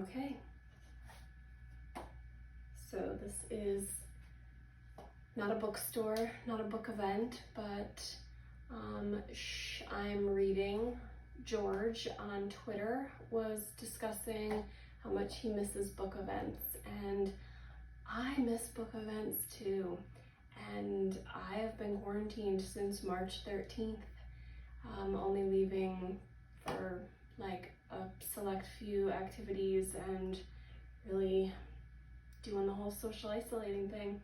Okay, so this is not a bookstore, not a book event, but I'm reading. George on Twitter was discussing how much he misses book events, and I miss book events too. And I have been quarantined since March 13th, only leaving for like a select few activities and really doing the whole social isolating thing.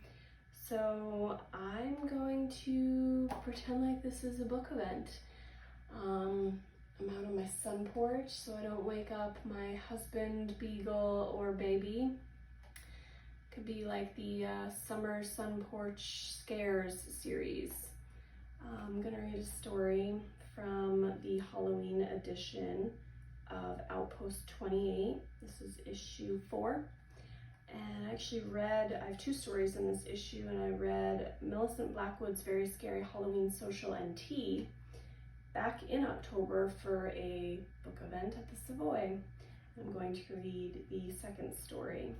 So I'm going to pretend like this is a book event. I'm out on my sun porch so I don't wake up my husband, beagle, or baby. Could be like the Summer Sun Porch Scares series. I'm gonna read a story from the Halloween edition of Outpost 28. This is issue 4. And I actually read, I have 2 stories in this issue, and I read Millicent Blackwood's Very Scary Halloween Social and Tea back in October for a book event at the Savoy. I'm going to read the second story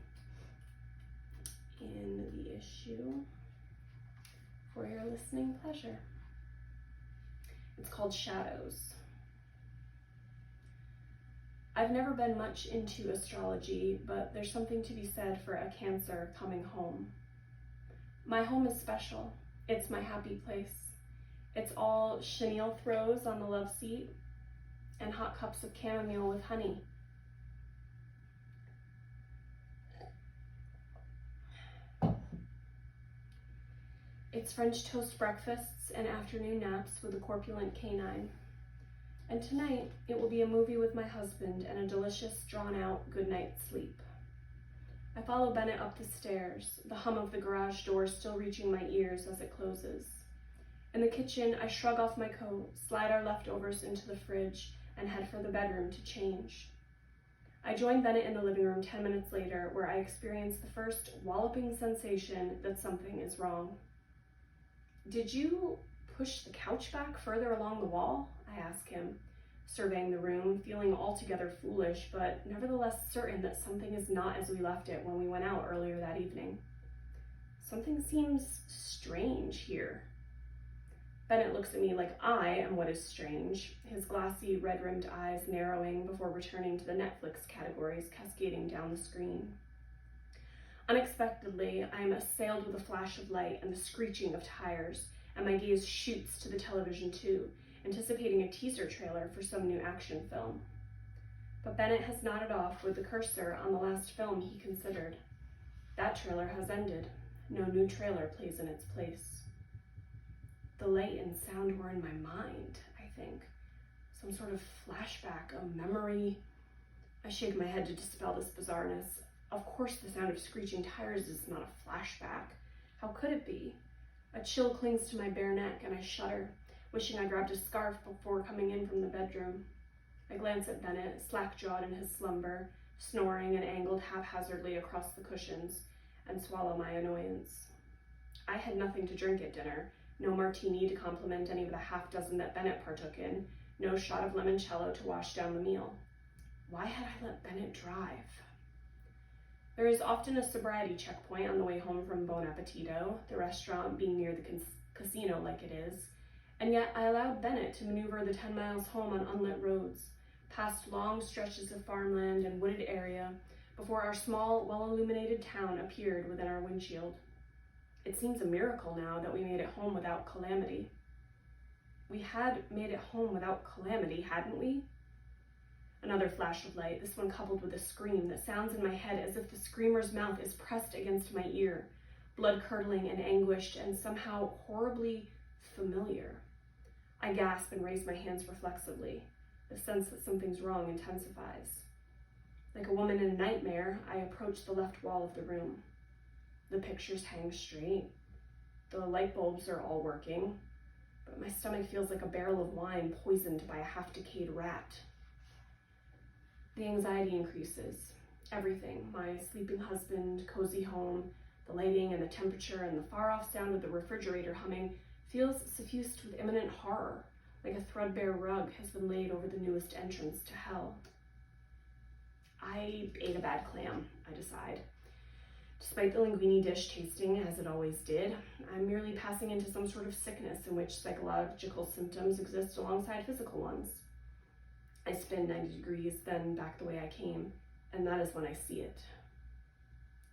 in the issue for your listening pleasure. It's called Shadows. I've never been much into astrology, but there's something to be said for a Cancer coming home. My home is special. It's my happy place. It's all chenille throws on the love seat and hot cups of chamomile with honey. It's French toast breakfasts and afternoon naps with a corpulent canine. And tonight, it will be a movie with my husband and a delicious, drawn-out good night's sleep. I follow Bennett up the stairs, the hum of the garage door still reaching my ears as it closes. In the kitchen, I shrug off my coat, slide our leftovers into the fridge, and head for the bedroom to change. I join Bennett in the living room 10 minutes later, where I experience the first walloping sensation that something is wrong. Did you push the couch back further along the wall? I ask him, surveying the room, feeling altogether foolish, but nevertheless certain that something is not as we left it when we went out earlier that evening. Something seems strange here. Bennett looks at me like I am what is strange, his glassy, red-rimmed eyes narrowing before returning to the Netflix categories cascading down the screen. Unexpectedly, I am assailed with a flash of light and the screeching of tires, and my gaze shoots to the television too, anticipating a teaser trailer for some new action film. But Bennett has nodded off with the cursor on the last film he considered. That trailer has ended. No new trailer plays in its place. The light and sound were in my mind, I think. Some sort of flashback, a memory. I shake my head to dispel this bizarreness. Of course the sound of screeching tires is not a flashback. How could it be? A chill clings to my bare neck and I shudder, wishing I grabbed a scarf before coming in from the bedroom. I glance at Bennett, slack-jawed in his slumber, snoring and angled haphazardly across the cushions, and swallow my annoyance. I had nothing to drink at dinner, no martini to complement any of the half-dozen that Bennett partook in, no shot of limoncello to wash down the meal. Why had I let Bennett drive? There is often a sobriety checkpoint on the way home from Bon Appetito, the restaurant being near the casino like it is, and yet I allowed Bennett to maneuver the 10 miles home on unlit roads, past long stretches of farmland and wooded area, before our small, well-illuminated town appeared within our windshield. It seems a miracle now that we made it home without calamity. We had made it home without calamity, hadn't we? Another flash of light, this one coupled with a scream that sounds in my head as if the screamer's mouth is pressed against my ear, blood-curdling and anguished and somehow horribly familiar. I gasp and raise my hands reflexively. The sense that something's wrong intensifies. Like a woman in a nightmare, I approach the left wall of the room. The pictures hang straight. The light bulbs are all working, but my stomach feels like a barrel of wine poisoned by a half-decayed rat. The anxiety increases. Everything, my sleeping husband, cozy home, the lighting and the temperature and the far-off sound of the refrigerator humming feels suffused with imminent horror, like a threadbare rug has been laid over the newest entrance to hell. I ate a bad clam, I decide. Despite the linguine dish tasting as it always did, I'm merely passing into some sort of sickness in which psychological symptoms exist alongside physical ones. I spin 90 degrees, then back the way I came, and that is when I see it.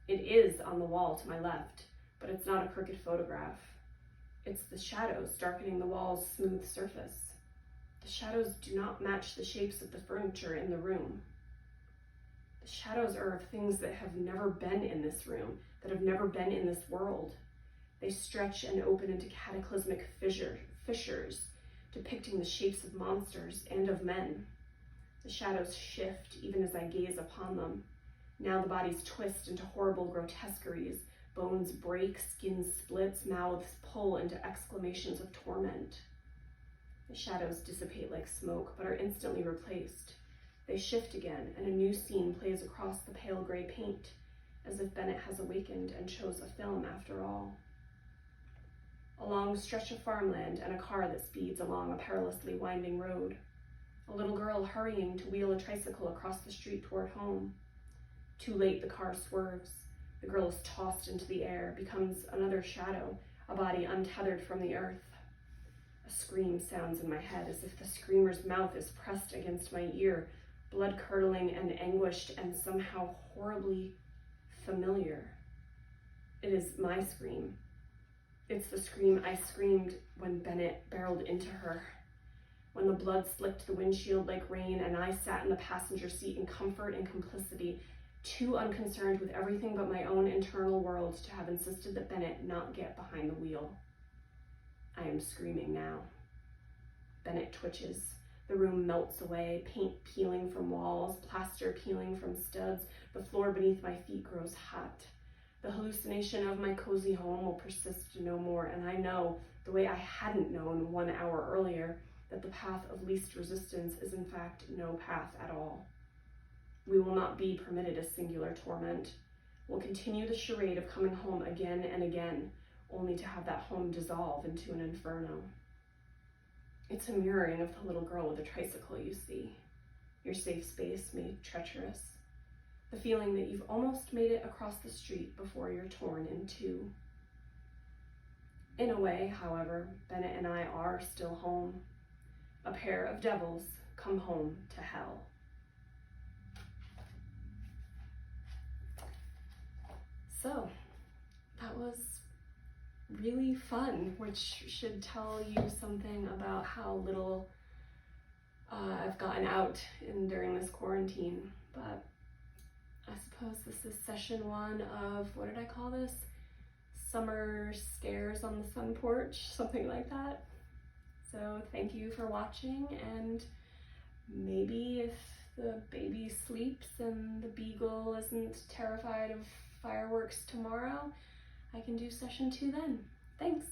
It is on the wall to my left, but it's not a crooked photograph. It's the shadows darkening the wall's smooth surface. The shadows do not match the shapes of the furniture in the room. The shadows are of things that have never been in this room, that have never been in this world. They stretch and open into cataclysmic fissures, depicting the shapes of monsters and of men. The shadows shift even as I gaze upon them. Now the bodies twist into horrible grotesqueries. Bones break, skin splits, mouths pull into exclamations of torment. The shadows dissipate like smoke, but are instantly replaced. They shift again, and a new scene plays across the pale gray paint, as if Bennett has awakened and chose a film after all. A long stretch of farmland and a car that speeds along a perilously winding road. A little girl hurrying to wheel a tricycle across the street toward home. Too late, the car swerves. The girl is tossed into the air, becomes another shadow, a body untethered from the earth. A scream sounds in my head as if the screamer's mouth is pressed against my ear, blood-curdling and anguished and somehow horribly familiar. It is my scream. It's the scream I screamed when Bennett barreled into her, when the blood slicked the windshield like rain and I sat in the passenger seat in comfort and complicity, too unconcerned with everything but my own internal world to have insisted that Bennett not get behind the wheel. I am screaming now. Bennett twitches. The room melts away, paint peeling from walls, plaster peeling from studs. The floor beneath my feet grows hot. The hallucination of my cozy home will persist no more, and I know, the way I hadn't known 1 hour earlier, that the path of least resistance is in fact no path at all. We will not be permitted a singular torment. We'll continue the charade of coming home again and again, only to have that home dissolve into an inferno. It's a mirroring of the little girl with the tricycle, you see. Your safe space made treacherous. The feeling that you've almost made it across the street before you're torn in two. In a way, however, Bennett and I are still home. A pair of devils come home to hell. So, that was really fun, which should tell you something about how little I've gotten out during this quarantine. But I suppose this is session 1 of, what did I call this? Summer scares on the sun porch, something like that. So thank you for watching, and maybe if the baby sleeps and the beagle isn't terrified of fireworks tomorrow, I can do session 2 then. Thanks.